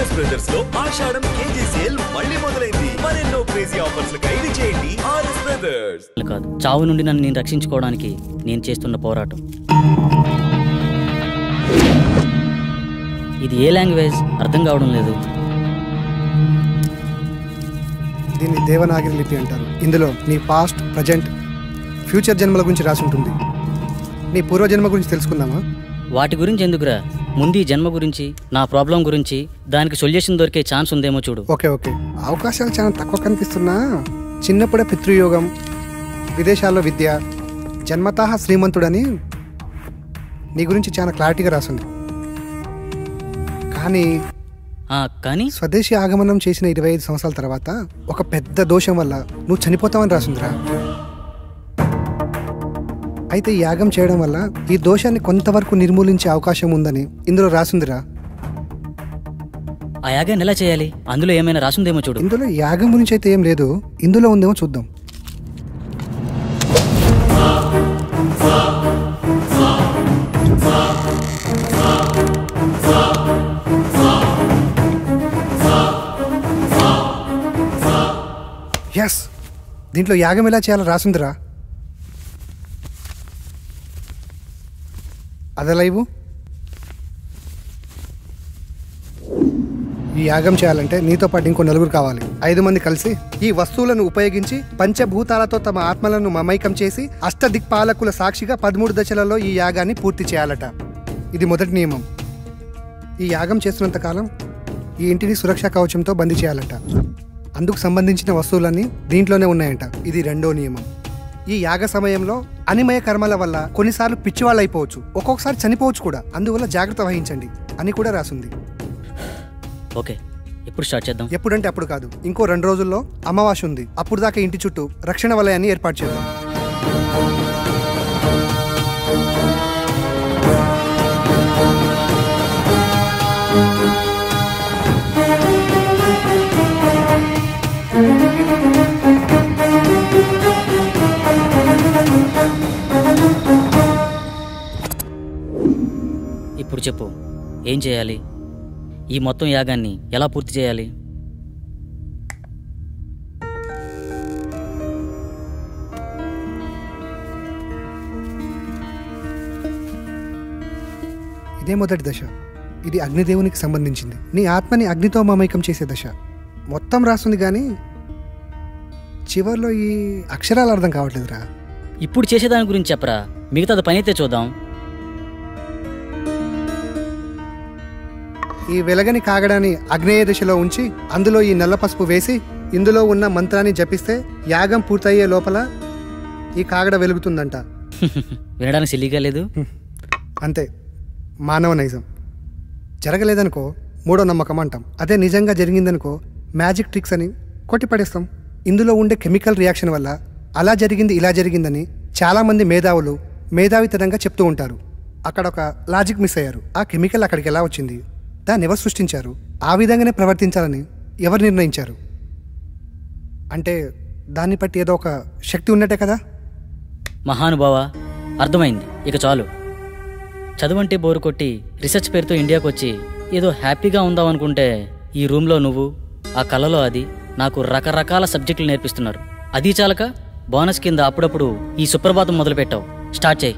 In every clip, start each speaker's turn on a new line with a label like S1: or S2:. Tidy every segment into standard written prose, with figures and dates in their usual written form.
S1: RS brothers లో ఆషాఢం KG sale మళ్ళీ మొదలైంది. మరెన్నో క్రేజీ ఆఫర్స్ ఖైదీ చేయండి ఆర్ఎస్ బ్రదర్స్.
S2: కాదు, చావు నుండి నన్ను నేను రక్షించుకోవడానికి నేను చేస్తున్న పోరాటం. ఇది ఏ లాంగ్వేజ్ అర్థం కావడం లేదు.
S3: దీన్ని దేవనాగరి లిపి అంటారు. ఇందులో నీ పాస్ట్, ప్రజెంట్, ఫ్యూచర్ జన్మల గురించి రాసి ఉంటుంది. నీ పూర్వజన్మ గురించి తెలుసుకుందామా?
S2: వాటి గురించి ఎందుకురా, ముందు ఈ జన్మ గురించి, నా ప్రాబ్లం గురించి, దానికి సొల్యూషన్ దొరికే ఛాన్స్ ఉందేమో చూడు.
S3: ఓకే ఓకే, అవకాశాలు చాలా తక్కువ కనిపిస్తున్నా చిన్నప్పుడే పితృయోగం, విదేశాల్లో విద్య, జన్మతః శ్రీమంతుడని నీ గురించి చాలా క్లారిటీగా రాసింది. కానీ స్వదేశీ ఆగమనం చేసిన 25 సంవత్సరాల తర్వాత ఒక పెద్ద దోషం వల్ల నువ్వు చనిపోతావని రాసిందిరా. అయితే యాగం చేయడం వల్ల ఈ దోషాన్ని కొంతవరకు నిర్మూలించే అవకాశం ఉందని ఇందులో రాసిందిరా.
S2: ఆ యాగాన్ని ఎలా చేయాలి? అందులో ఏమైనా రాసిందేమో చూడు.
S3: ఇందులో యాగం గురించి అయితే ఏం లేదు, ఇందులో ఉందేమో చూద్దాం. ఎస్, దీంట్లో యాగం ఎలా చేయాలో రాసిందిరా. అదే లైవ్. ఈ యాగం చేయాలంటే నీతో పాటు ఇంకో 4 కావాలి. 5 మంది కలిసి ఈ వస్తువులను ఉపయోగించి పంచభూతాలతో తమ ఆత్మలను మమైకం చేసి అష్టదిక్పాలకుల సాక్షిగా 13 దశలలో ఈ యాగాన్ని పూర్తి చేయాలట. ఇది మొదటి నియమం. ఈ యాగం చేస్తున్నంత కాలం ఈ ఇంటిని సురక్షా కవచంతో బందీ చేయాలట. అందుకు సంబంధించిన వస్తువులన్నీ దీంట్లోనే ఉన్నాయంట. ఇది రెండో నియమం. ఈ యాగ సమయంలో అనిమయ కర్మల వల్ల కొన్నిసార్లు పిచ్చివాళ్ళు అయిపోవచ్చు, ఒక్కొక్కసారి చనిపోవచ్చు కూడా. అందువల్ల జాగ్రత్త వహించండి అని కూడా రాసింది.
S2: ఓకే, ఎప్పుడు స్టార్ట్ చేద్దాం?
S3: ఎప్పుడంటే అప్పుడు కాదు, ఇంకో 2 రోజుల్లో అమావాస్య ఉంది. అప్పుడు దాకా ఇంటి చుట్టూ రక్షణ వలయాన్ని ఏర్పాటు చేద్దాం.
S2: ఇప్పుడు చెప్పు, ఏం చేయాలి? ఈ మొత్తం యాగాన్ని ఎలా పూర్తి చేయాలి?
S3: ఇదే మొదటి దశ. ఇది అగ్నిదేవునికి సంబంధించింది. నీ ఆత్మని అగ్నితో మమైకం చేసే దశ. మొత్తం రాస్తుంది కానీ చివర్లో ఈ అక్షరాలు అర్థం కావట్లేదురా.
S2: ఇప్పుడు చేసేదాని గురించి చెప్పరా, మిగతాది పని అయితే చూద్దాం.
S3: ఈ వెలగని కాగడాన్ని అగ్నేయ దిశలో ఉంచి అందులో ఈ నల్ల పసుపు వేసి ఇందులో ఉన్న మంత్రాన్ని జపిస్తే యాగం పూర్తయ్యే లోపల ఈ కాగడ వెలుగుతుందంట.
S2: వినడానికి సిల్లీగా లేదు.
S3: అంతే, మానవ నైజం. జరగలేదనుకో మూడో నమ్మకం అంటాం. అదే నిజంగా జరిగిందనుకో మ్యాజిక్ ట్రిక్స్ అని కొట్టిపడేస్తాం. ఇందులో ఉండే కెమికల్ రియాక్షన్ వల్ల అలా జరిగింది ఇలా జరిగిందని చాలామంది మేధావులు మేధావితనంగా చెప్తూ ఉంటారు. అక్కడ ఒక లాజిక్ మిస్ అయ్యారు. ఆ కెమికల్ అక్కడికి ఎలా వచ్చింది, దాన్ని ఎవరు సృష్టించారు, ఆ విధంగానే ప్రవర్తించాలని ఎవరు నిర్ణయించారు? అంటే దాన్ని బట్టి ఏదో ఒక శక్తి ఉన్నట్టే కదా.
S2: మహానుభావ, అర్థమైంది. ఇక చాలు. చదువంటే బోరు కొట్టి రీసెర్చ్ పేరుతో ఇండియాకు వచ్చి ఏదో హ్యాపీగా ఉందాం అనుకుంటే ఈ రూమ్లో నువ్వు, ఆ కళలో అది, నాకు రకరకాల సబ్జెక్టులు నేర్పిస్తున్నారు. అది చాలక బోనస్ కింద అప్పుడప్పుడు ఈ సుప్రభాతం మొదలుపెట్టావు. స్టార్ట్ చేయి.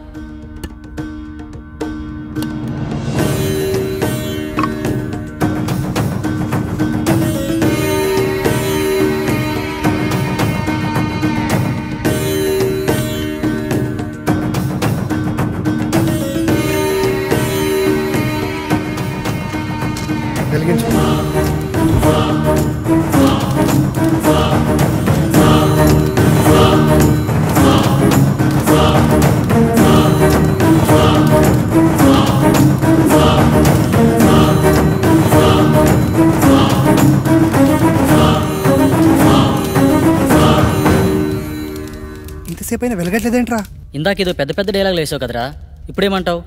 S3: ఇంతసేపైనా వెలగట్లేదేంట్రా?
S2: ఇందాకేదో పెద్ద పెద్ద డైలాగులు వేసావు కదరా, ఇప్పుడేమంటావు?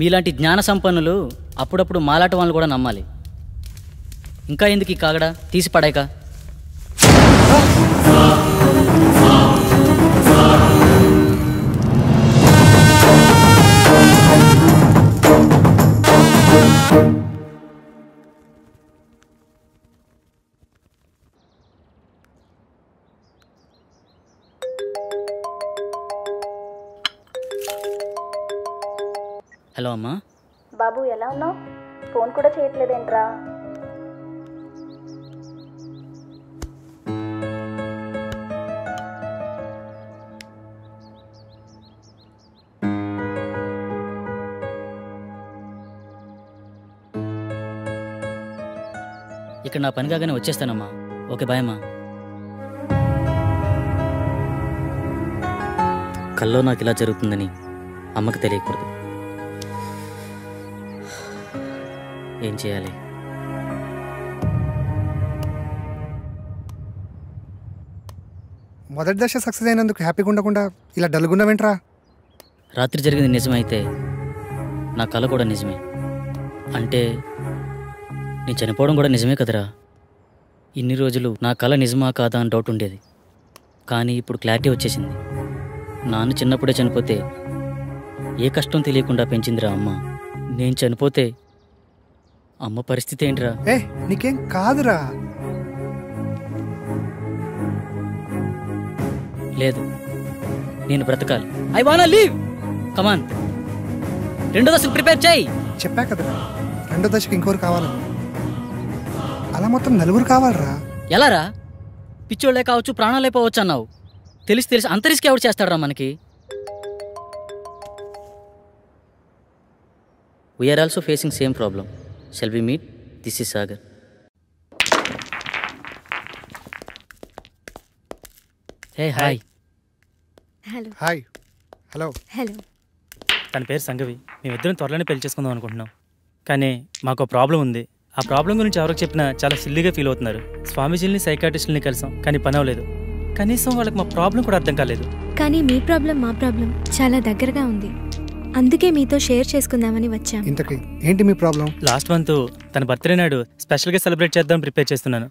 S2: మీలాంటి జ్ఞాన సంపన్నులు అప్పుడప్పుడు మాలాట వాళ్ళని కూడా నమ్మాలి. ఇంకా ఎందుకు ఈ కాగడా, తీసి పడాక. హలో అమ్మా.
S4: బాబు ఎలా ఉన్నావు? ఫోన్ కూడా చేయట్లేదేంట్రా?
S2: ఇక్కడ నా పని కాగానే వచ్చేస్తానమ్మా. ఓకే బాయ్ అమ్మా. కల్లో నాకు ఇలా జరుగుతుందని అమ్మకి తెలియకూడదు. ఏం చేయాలి?
S3: మొదటి దశ సక్సెస్ అయినందుకు హ్యాపీగా ఉండకుండా ఇలా డల్గున్నావేంట్రా?
S2: రాత్రి జరిగింది నిజమైతే నా కళ కూడా నిజమే. అంటే నేను చనిపోవడం కూడా నిజమే కదరా. ఇన్ని రోజులు నా కళ నిజమా కాదా అని డౌట్ ఉండేది. కానీ ఇప్పుడు క్లారిటీ వచ్చేసింది. నాన్న చిన్నప్పుడే చనిపోతే ఏ కష్టం తెలియకుండా పెంచిందిరా అమ్మ. నేను చనిపోతే అమ్మ పరిస్థితి ఏంట్రా?
S3: నీకేం కాదురా.
S2: లేదు, నేను బ్రతకాలి. I want live. కమాన్, రెండో దశకు ప్రిపేర్ చేయి.
S3: చెప్పా కదరా, రెండో దశకు ఇంకోరు కావాలని. అలా మొత్తం నలుగురు కావాలరా.
S2: ఎలారా? పిచ్చోళ్లే కావచ్చు, ప్రాణాలే పోవచ్చు అన్నావు. తెలిసి అంత రిస్క్ ఎవరు చేస్తాడరా మనకి? We are also facing same problem. Shall we meet? This is Sagar. Hey hi.
S5: Hello.
S3: Hi. Hello.
S5: Hello.
S6: తన పేరు సంగవి. మేమిద్దరం త్వరలోనే పెళ్లి చేసుకుందాం అనుకుంటున్నాం. కానీ మాకు ప్రాబ్లం ఉంది. ఆ ప్రాబ్లం గురించి ఎవరికి చెప్పినా చాలా సిల్లీగా ఫీల్ అవుతున్నారు. స్వామీజీని, సైకాట్రిస్టులని కలిసాం, కానీ పని అవ్వలేదు. కనీసం వాళ్ళకి మా ప్రాబ్లం కూడా అర్థం కాలేదు.
S5: కానీ మీ ప్రాబ్లం మా ప్రాబ్లం చాలా దగ్గరగా ఉంది. అందుకే మీతో షేర్ చేసుకుందామని వచ్చాం.
S3: ఇంతకీ ఏంటి మీ ప్రాబ్లం?
S6: లాస్ట్ మంత్ తన బర్త్డే నాడు స్పెషల్గా సెలబ్రేట్ చేద్దాం ప్రిపేర్ చేస్తున్నాను.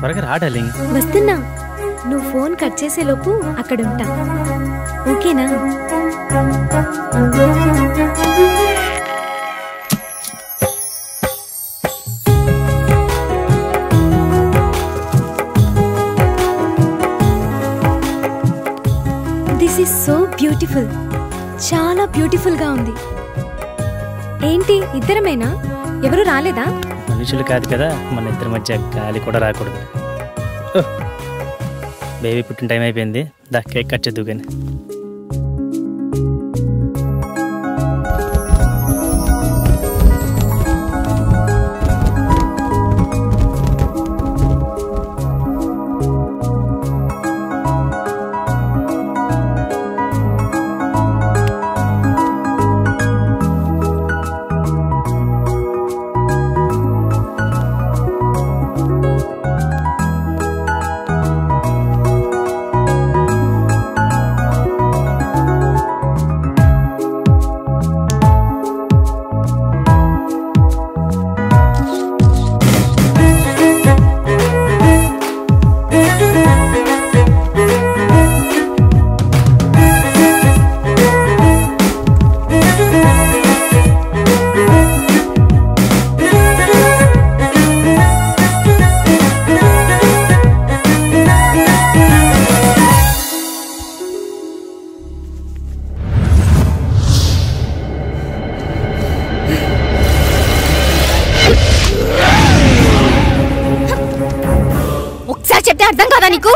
S6: త్వరగా రా డార్లింగ్.
S5: వస్తున్నా. నువ్వు ఫోన్ కట్ చేసేలోపు అక్కడ ఉంటా. ఓకేనా? This is so beautiful. చాలా బ్యూటిఫుల్ గా ఉంది. ఏంటి ఇద్దరమేనా? ఎవరు రాలేదా?
S6: మనుషులు కాదు కదా, మన ఇద్దరి మధ్య గాలి కూడా రాకూడదు. బేబీ పుట్టిన టైం అయిపోయింది. దా కేక్ కట్ చేద్దు కానీ.
S5: చెప్తే అర్థం కాదా నీకు?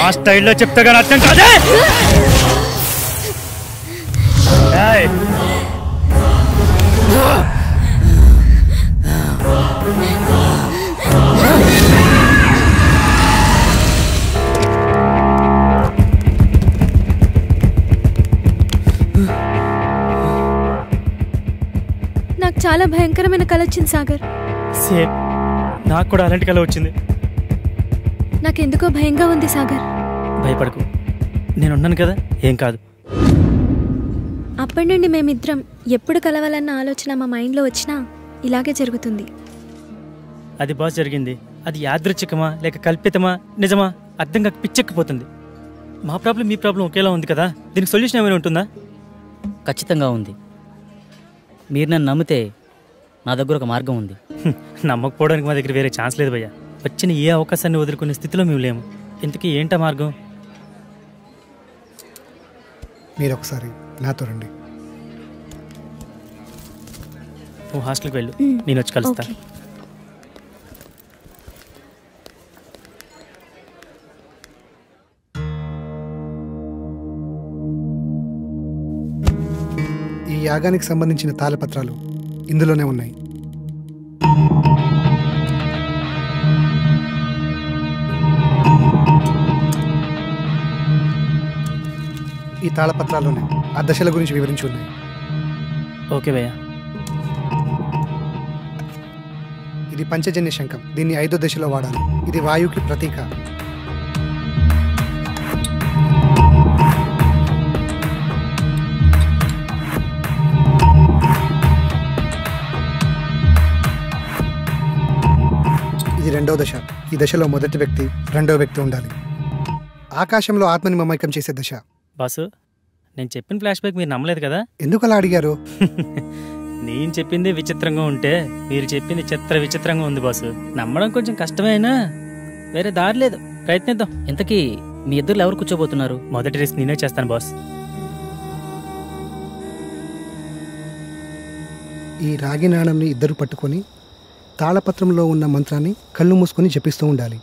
S6: ఆ స్టైల్లో చెప్తే కానీ అర్థం కాదే.
S5: నాకు చాలా భయంకరమైన కల వచ్చింది సాగర్.
S6: సేమ్, నాకు కూడా అలాంటి కల వచ్చింది.
S5: నాకెందుకో భయంగా ఉంది సాగర్.
S6: భయపడకు, నేనున్నాను కదా, ఏం కాదు.
S5: అప్పటి నుండి మేమిద్దరం ఎప్పుడు కలవాలన్న ఆలోచన మా మైండ్లో వచ్చినా ఇలాగే జరుగుతుంది.
S6: అది బాస్ జరిగింది. అది యాదృచ్ఛికమా లేక కల్పితమా నిజమా అర్థం కాక పిచ్చెక్కిపోతుంది. మా ప్రాబ్లం మీ ప్రాబ్లం ఒకేలా ఉంది కదా, దీనికి సొల్యూషన్ ఏమైనా ఉంటుందా?
S2: ఖచ్చితంగా ఉంది. మీరు నన్ను నమ్మితే నా దగ్గర ఒక మార్గం ఉంది.
S6: నమ్మకపోవడానికి మా దగ్గర వేరే ఛాన్స్ లేదు భయ్యా. వచ్చిన ఏ అవకాశాన్ని వదులుకునే స్థితిలో మేము లేము. ఇంతకీ ఏంటా మార్గం?
S3: మీరు ఒకసారి నాతో రండి.
S6: నువ్వు హాస్టల్కి వెళ్ళు, నేను వచ్చి కలుస్తా.
S5: ఓకే.
S3: ఈ యాగానికి సంబంధించిన తాళపత్రాలు ఇందులోనే ఉన్నాయి. ఈ తాళపత్రాల్లోనే ఆ దశల గురించి వివరించి ఉన్నాయి.
S6: ఓకే భయ్యా.
S3: ఇది పంచజన్య శంఖం. దీన్ని 5వ దశలో వాడాలి. ఇది వాయువుకి ప్రతీక. ఇది 2వ దశ. ఈ దశలో మొదటి వ్యక్తి, 2వ వ్యక్తి ఉండాలి. ఆకాశంలో ఆత్మని మమైకం చేసే దశ.
S6: బాసు, నేను చెప్పిన ఫ్లాష్ బ్యాక్ మీరు నమ్మలేదు కదా?
S3: ఎందుకు అలా అడిగారు?
S6: నేను చెప్పింది విచిత్రంగా ఉంటే మీరు చెప్పింది విచిత్రంగా ఉంది బాసు. నమ్మడం కొంచెం కష్టమైనా వేరే దారి లేదు, ప్రయత్నిద్దాం.
S2: ఇంతకీ మీ ఇద్దరు ఎవరు కూర్చోబోతున్నారు?
S6: మొదటి రిస్క్ నేనే చేస్తాను బాస్.
S3: ఈ రాగి నాణంని ఇద్దరు పట్టుకొని తాళపత్రంలో ఉన్న మంత్రాన్ని కళ్ళు మూసుకొని జపిస్తూ ఉండాలి.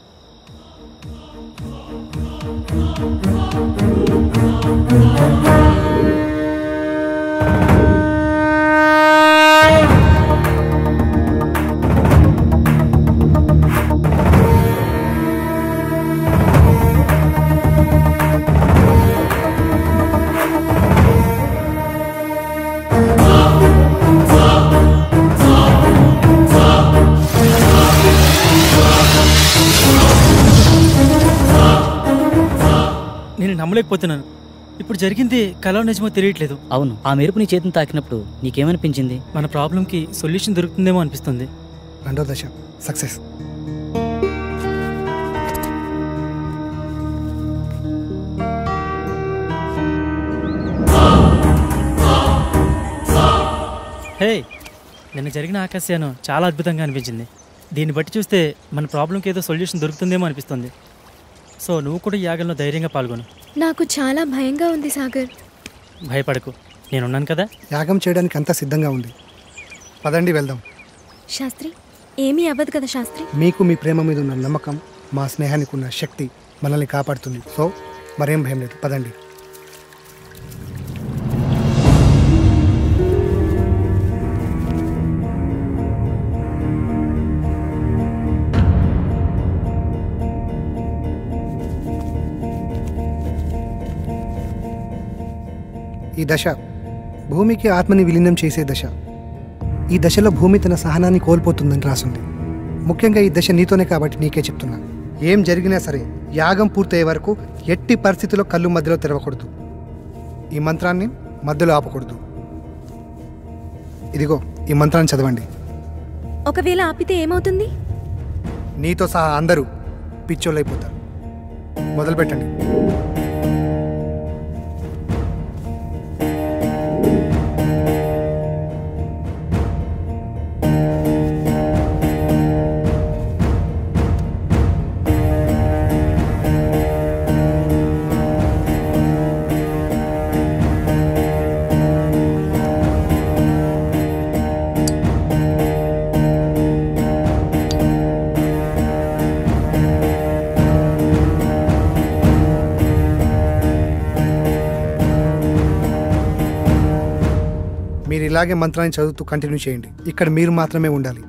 S6: నేను నమ్మలేకపోతున్నాను. ఇప్పుడు జరిగింది కలో నిజమో తెలియట్లేదు.
S2: అవును, ఆ మెరుపు నీ చేతిని తాకినప్పుడు నీకేమనిపించింది?
S6: మన ప్రాబ్లంకి సొల్యూషన్ దొరుకుతుందేమో అనిపిస్తుంది.
S3: 2వ దశ సక్సెస్.
S6: హే, నిన్న జరిగిన ఆకాశయానం చాలా అద్భుతంగా అనిపించింది. దీన్ని బట్టి చూస్తే మన ప్రాబ్లంకి ఏదో సొల్యూషన్ దొరుకుతుందేమో అనిపిస్తుంది. సో నువ్వు కూడా ఈ యాగంలో ధైర్యంగా పాల్గొను.
S5: నాకు చాలా భయంగా ఉంది సాగర్.
S6: భయపడకు, నేనున్నాను కదా.
S3: యాగం చేయడానికి అంతా సిద్ధంగా ఉంది. పదండి వెళ్దాం.
S5: శాస్త్రి, ఏమీ అవ్వదు కదా శాస్త్రి?
S3: మీకు మీ ప్రేమ మీద ఉన్న నమ్మకం, మా స్నేహానికి ఉన్న శక్తి మనల్ని కాపాడుతుంది. సో మరేం భయం లేదు, పదండి. ఈ దశ భూమికి ఆత్మని విలీనం చేసే దశ. ఈ దశలో భూమి తన సహనాన్ని కోల్పోతుందని రాసుంది. ముఖ్యంగా ఈ దశ నీతోనే కాబట్టి నీకే చెప్తున్నా. ఏం జరిగినా సరే యాగం పూర్తయ్యే వరకు ఎట్టి పరిస్థితుల్లో కళ్ళు మధ్యలో తెరవకూడదు. ఈ మంత్రాన్ని మధ్యలో ఆపకూడదు. ఇదిగో ఈ మంత్రాన్ని చదవండి.
S5: ఒకవేళ ఆపితే ఏమవుతుంది?
S3: నీతో సహా అందరూ పిచ్చోళ్ళైపోతారు. మొదలుపెట్టండి. మీరు ఇలాగే మంత్రాన్ని చదువుతూ కంటిన్యూ చేయండి. ఇక్కడ మీరు మాత్రమే ఉండాలి.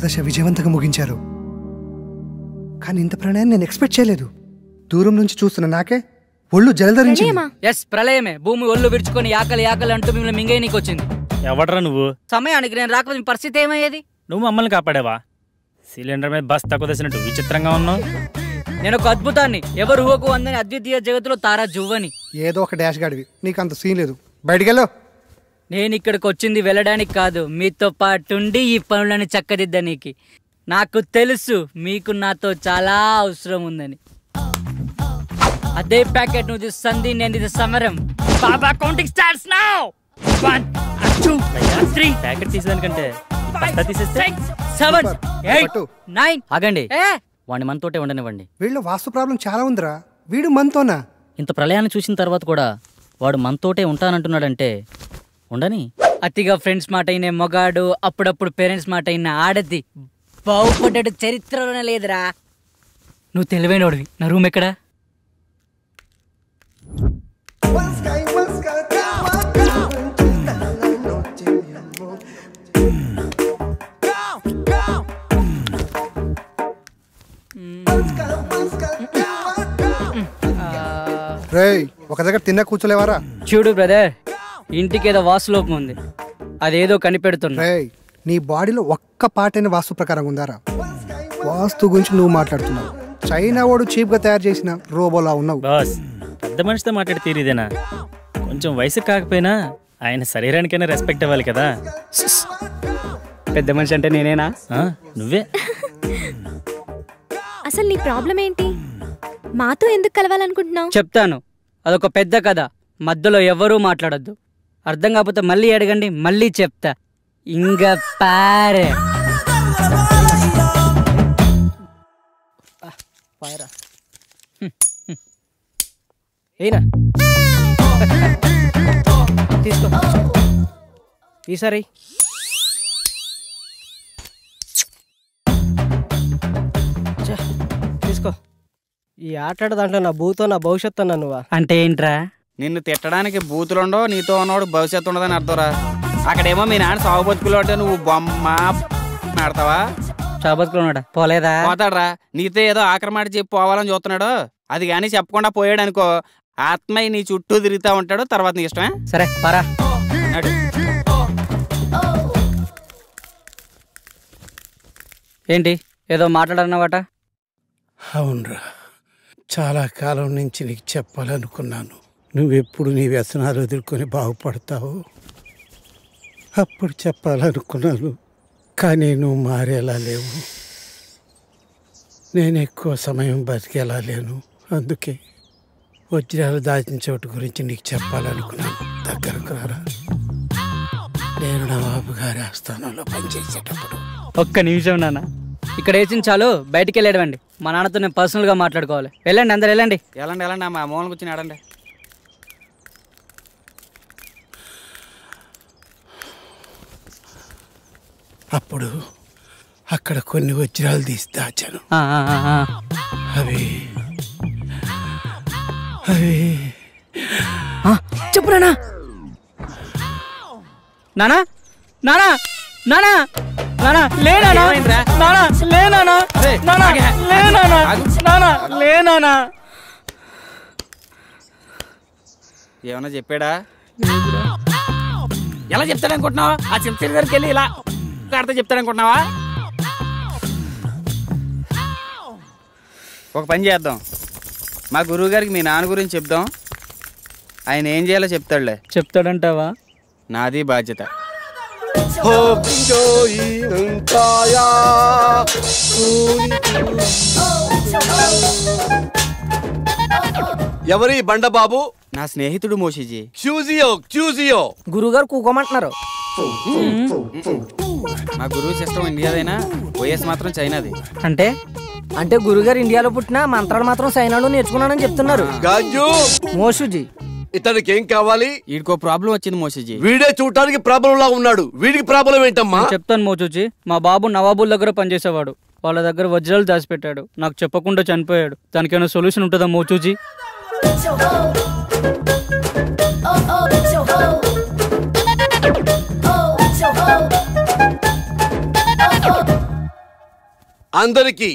S3: దశ విజయవంతంగా ముగించారు. కానీ ఇంత ప్రణయాన్ని నేను ఎక్స్పెక్ట్ చేయలేదు. దూరం నుంచి చూస్తున్న నాకే ఒళ్ళు జలధరించి.
S2: ఎస్, ప్రళయమే. భూమి ఒళ్ళు విరుచుకొని ఆకలి ఆకలి అంటూ మిమ్మల్ని మింగేయనీకి వచ్చింది.
S6: ఎవడరా నువ్వు?
S2: సమయానికి నేను రాకపోతే మీ పరిస్థితి ఏమయ్యేది?
S6: నువ్వు మమ్మల్ని కాపాడావా? సిలిండర్ మీద బస్ తక్కువ తెసినట్టు విచిత్రంగా ఉన్నావు.
S2: నేను ఒక అద్భుతాన్ని, ఎవరు ఊహకు అందని అద్వితీయ జగత్తులో తారా జువ్వని.
S3: ఏదో ఒక డాష్ గాడివి, నీకు అంత సీన్ లేదు. బయటికెళ్ళు.
S2: నేను ఇక్కడికి వచ్చింది వెళ్ళడానికి కాదు, మీతో పాటుండి ఈ పనులను చక్కదిద్దనీకి. నాకు తెలుసు మీకు నాతో చాలా అవసరం ఉందని. అదే ప్యాకెట్ నువ్వు తీస్తుంది, నేను ఇది సమరం. బాబా కౌంటింగ్ స్టార్ట్స్ నౌ. 1 2 3.
S6: ప్యాకెట్ తీసేదానికంటే బస్తా తీసేస్తే
S2: 7 8
S3: పట్టు.
S2: 9. ఆగండి, వాడిని మనతోటే ఉండనివ్వండి.
S3: వీళ్ళు వాస్తు ప్రాబ్లం చాలా ఉందిరా. వీడు మనతోనా?
S2: ఇంత ప్రళయాన్ని చూసిన తర్వాత కూడా వాడు మనతోటే ఉంటానంటున్నాడంటే ఉండని. అతిగా ఫ్రెండ్స్ మాట అయిన మొగాడు, అప్పుడప్పుడు పేరెంట్స్ మాట అయిన ఆడది బాగుపడ్డాడు చరిత్రలోనే లేదురా. నువ్వు తెలివైనోడివి. నా రూమ్ ఎక్కడా?
S3: రేయ్, ఒక దగ్గర తిన్నా కూర్చోలేవారా?
S2: చూడు బ్రదర్, ఇంటికి ఏదో వాస్తులోపం ఉంది, అదేదో కనిపెడుతున్నా.
S3: రేయ్, నీ బాడీలో ఒక్క పాటైన వాస్తు ప్రకారం ఉందారా? వాస్తు గురించి నువ్వు మాట్లాడుతున్నావు. చైనా వాడు చీప్ గా తయారు చేసిన రోబోలా ఉన్నావు.
S6: బాస్, పెద్ద మనిషితో మాట్లాడి తీరిదేనా? కొంచెం వయసు కాకపోయినా ఆయన శరీరానికైనా రెస్పెక్ట్ ఇవ్వాలి కదా.
S2: పెద్ద మనిషి అంటే నేనేనా?
S6: నువ్వే.
S5: అసలు నీ ప్రాబ్లం ఏంటి? మాతో ఎందుకు కలవాలనుకుంటున్నావు?
S2: చెప్తాను, అదొక పెద్ద కథ. మధ్యలో ఎవరూ మాట్లాడొద్దు. అర్థం కాకపోతే మళ్ళీ అడగండి, మళ్ళీ చెప్తా. ఇంగ పారే
S7: ఏనా తీసుకో ఈసారి. తీసుకో. ఈ ఆటాడు దాంట్లో నా భూతో నా భవిష్యత్తు అన్నా నువ్వా?
S2: అంటే ఏంట్రా?
S8: నిన్ను తిట్టడానికి బూతులుండో, నీతో ఉన్నవాడు భవిష్యత్తు ఉండదని అర్థంరా. అక్కడేమో మీ నాన్న సాగు బతుకులు అంటే నువ్వు బొమ్మ ఆడతావా?
S2: చాబతుకున్నాడా? పోలేదా?
S8: పోతాడరా. నీతో ఏదో ఆక్రమాట చెప్పి పోవాలని చూస్తున్నాడు. అది కానీ చెప్పకుండా పోయాడు అనుకో, ఆత్మయ్య నీ చుట్టూ తిరుగుతూ ఉంటాడు. తర్వాత నీ ఇష్టమే.
S2: సరే పరా. ఏంటి ఏదో మాట్లాడన్నావాట?
S9: అవునరా, చాలా కాలం నుంచి నీకు చెప్పాలనుకున్నాను. నువ్వెప్పుడు నీ వ్యసనాలు ఎదుర్కొని బాగుపడతావు అప్పుడు చెప్పాలనుకున్నాను. కానీ నువ్వు మారేలా లేవు. నేను ఎక్కువ సమయం బతికేలా లేను. అందుకే వజ్రాలు దాచిన చోటు గురించి నీకు చెప్పాలనుకున్నాను. దగ్గరకు రారా. నేను నవాబు గారి ఆస్థానంలో పనిచేసేటప్పుడు.
S2: ఒక్క నిమిషం నాన్న, ఇక్కడ వేసిన చాలు, బయటికి వెళ్ళేడండి. మా నాన్నతో నేను పర్సనల్గా మాట్లాడుకోవాలి. వెళ్ళండి, అందరు వెళ్ళండి.
S8: వెళ్ళండి వెళ్ళండి, మా మూలం కూర్చొని ఆడండి.
S9: అప్పుడు అక్కడ కొన్ని వజ్రాలు తీసి దాచాను. అవి అవి
S2: చెప్పు నానా. నానా నానా నానా నానా లే నానా. నానా లే నానా. నానా లే నానా. నానా లే నానా.
S8: ఏమన్నా చెప్పాడా? ఎలా చెప్తాడనుకుంటున్నావా? ఆ చెప్తే దగ్గరికి వెళ్ళి ఇలా ఆడితే చెప్తాడనుకుంటున్నావా? ఒక పని చేద్దాం, మా గురువు గారికి మీ నాన్న గురించి చెప్దాం. ఆయన ఏం చేయాలో చెప్తాడులే.
S2: చెప్తాడంటావా?
S8: నాది బాధ్యత.
S1: ఎవరి బండబాబు?
S8: నా స్నేహితుడు మోషిజీ.
S1: క్యూజియో
S7: గురుగారు కూకోమంటున్నారు.
S8: మా గురువు సిస్టమ్ ఇండియాదైనా వైఎస్ మాత్రం చైనాది.
S2: అంటే
S7: అంటే గురుగారు ఇండియాలో పుట్టిన మంత్రాలు మాత్రం చైనాలో నేర్చుకున్నానని చెప్తున్నారు. మోషుజీ,
S1: ఇతనికి ఏం కావాలి?
S8: వీడికో ప్రాబ్లం వచ్చింది మోషిజీ.
S1: వీడే చూడటానికి ప్రాబ్లం లా ఉన్నాడు. వీడికి ప్రాబ్లం ఏంటమ్మా?
S2: చెప్తాను మోచూచి. మా బాబు నవాబుల దగ్గర పనిచేసేవాడు. వాళ్ళ దగ్గర వజ్రాలు దాచిపెట్టాడు. నాకు చెప్పకుండా చనిపోయాడు. దానికైనా సొల్యూషన్ ఉంటుందా మోచూచి?
S10: అందరికీ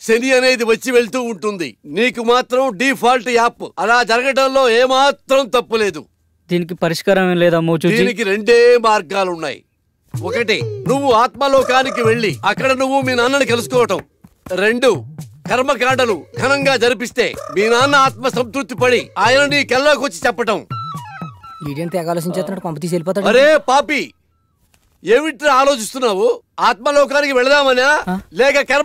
S10: శని అనేది వచ్చి వెళ్తూ ఉంటుంది, నీకు మాత్రం డిఫాల్ట్ యాప్. అలా జరగడంలో ఏమాత్రం తప్పులేదు.
S2: దీనికి పరిష్కారం ఏం లేదా మోచూజీ?
S10: దీనికి రెండే మార్గాలున్నాయి. ఒకటి, నువ్వు ఆత్మలోకానికి వెళ్ళి అక్కడ నువ్వు మీ నాన్నని కలుసుకోవటం. 2, కర్మకాండలు ఘనంగా జరిపిస్తే మీ నాన్న ఆత్మ సంతృప్తి పడి ఆయన నీ కల్లోకి వచ్చి చెప్పటం.
S7: ఈడేంటి తెగ ఆలోచించేస్తున్నాడు, కొంప తీసి వెళ్ళిపోతాడు.
S10: అరే పాపి, ఏమిట్రా ఆలోచిస్తున్నావు? ఆత్మలోకానికి వెళదామనా లేక